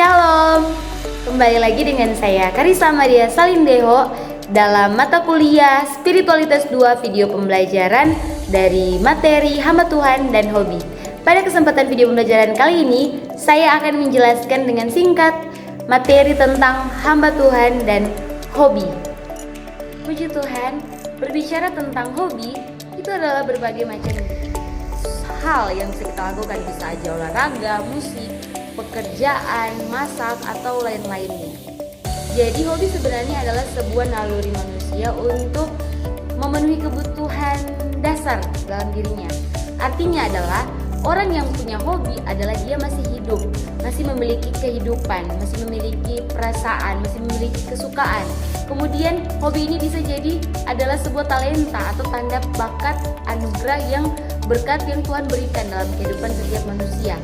Shalom, kembali lagi dengan saya Karissa Maria Salindeho dalam mata kuliah Spiritualitas 2 video pembelajaran dari materi hamba Tuhan dan hobi. Pada kesempatan video pembelajaran kali ini, saya akan menjelaskan dengan singkat materi tentang hamba Tuhan dan hobi. Puji Tuhan, berbicara tentang hobi, itu adalah berbagai macam hal yang bisa kita lakukan, bisa aja olahraga, musik, pekerjaan, masak, atau lain-lainnya. Jadi hobi sebenarnya adalah sebuah naluri manusia untuk memenuhi kebutuhan dasar dalam dirinya. Artinya adalah orang yang punya hobi adalah dia masih hidup, masih memiliki kehidupan, masih memiliki perasaan, masih memiliki kesukaan. Kemudian hobi ini bisa jadi adalah sebuah talenta atau tanda bakat anugerah yang berkat yang Tuhan berikan dalam kehidupan setiap manusia.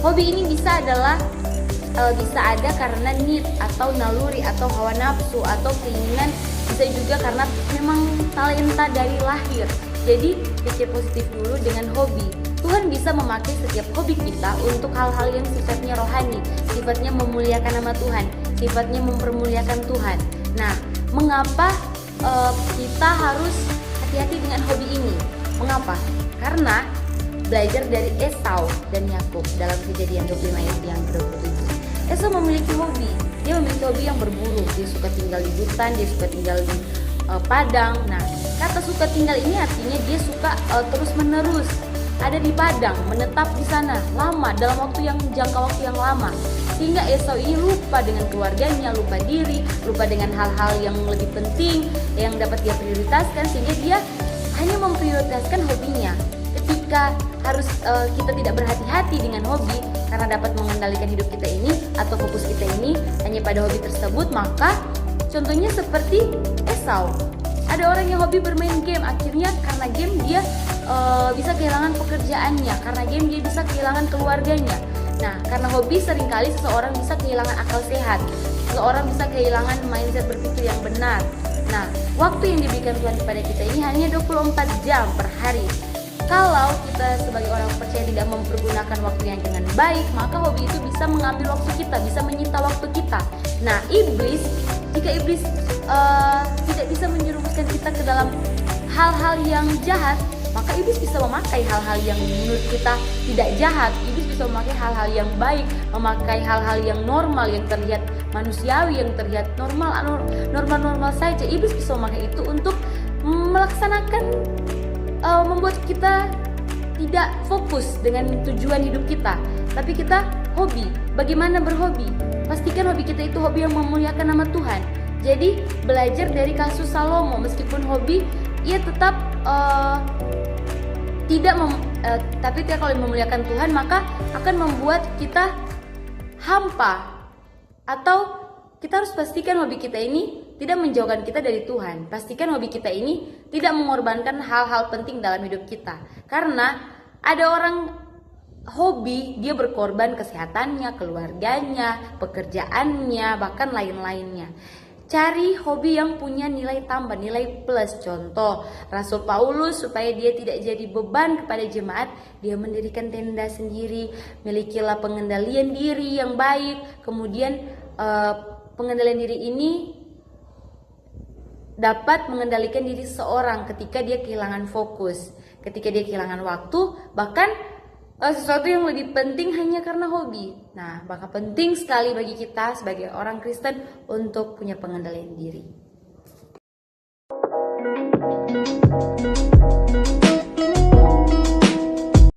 Hobi ini bisa ada karena need atau naluri atau hawa nafsu atau keinginan, bisa juga karena memang talenta dari lahir. Jadi pikir positif dulu dengan hobi. Tuhan bisa memakai setiap hobi kita untuk hal-hal yang sifatnya rohani, sifatnya memuliakan nama Tuhan, sifatnya mempermuliakan Tuhan. Nah, mengapa kita harus hati-hati dengan hobi ini? Mengapa? Karena belajar dari Esau dan Yakub dalam Kejadian 25 ayat yang ke-27. Esau memiliki hobi. Dia memiliki hobi yang berburu. Dia suka tinggal di hutan, dia suka tinggal di padang. Nah, kata suka tinggal ini artinya dia suka terus-menerus ada di padang, menetap di sana lama, dalam jangka waktu yang lama. Sehingga Esau ini lupa dengan keluarganya, lupa diri, lupa dengan hal-hal yang lebih penting yang dapat dia prioritaskan, sehingga dia hanya memprioritaskan hobinya. Ketika kita tidak berhati-hati dengan hobi karena dapat mengendalikan hidup kita ini atau fokus kita ini hanya pada hobi tersebut, maka contohnya seperti Esau. Ada orang yang hobi bermain game, akhirnya karena game dia bisa kehilangan pekerjaannya, karena game dia bisa kehilangan keluarganya. Nah, karena hobi seringkali seseorang bisa kehilangan akal sehat, seseorang bisa kehilangan mindset berpikir yang benar. Nah, waktu yang diberikan Tuhan kepada kita ini hanya 24 jam per hari. Kalau kita sebagai orang percaya tidak mempergunakan waktunya dengan baik, maka hobi itu bisa mengambil waktu kita, bisa menyita waktu kita. Nah, jika iblis tidak bisa menjerumuskan kita ke dalam hal-hal yang jahat, maka iblis bisa memakai hal-hal yang menurut kita tidak jahat. Iblis bisa memakai hal-hal yang baik, memakai hal-hal yang normal, yang terlihat manusiawi, yang terlihat normal saja. Iblis bisa memakai itu untuk melaksanakan membuat kita tidak fokus dengan tujuan hidup kita, tapi kita hobi. Bagaimana berhobi? Pastikan hobi kita itu hobi yang memuliakan nama Tuhan. Jadi belajar dari kasus Salomo, meskipun hobi, ia tetap tapi kalau memuliakan Tuhan, maka akan membuat kita hampa. Atau kita harus pastikan hobi kita ini tidak menjauhkan kita dari Tuhan. Pastikan hobi kita ini tidak mengorbankan hal-hal penting dalam hidup kita. Karena ada orang hobi, dia berkorban kesehatannya, keluarganya, pekerjaannya, bahkan lain-lainnya. Cari hobi yang punya nilai tambah, nilai plus. Contoh, Rasul Paulus supaya dia tidak jadi beban kepada jemaat, dia mendirikan tenda sendiri, milikilah pengendalian diri yang baik. Kemudian pengendalian diri ini dapat mengendalikan diri seorang ketika dia kehilangan fokus, ketika dia kehilangan waktu, bahkan sesuatu yang lebih penting hanya karena hobi. Nah, maka penting sekali bagi kita sebagai orang Kristen untuk punya pengendalian diri.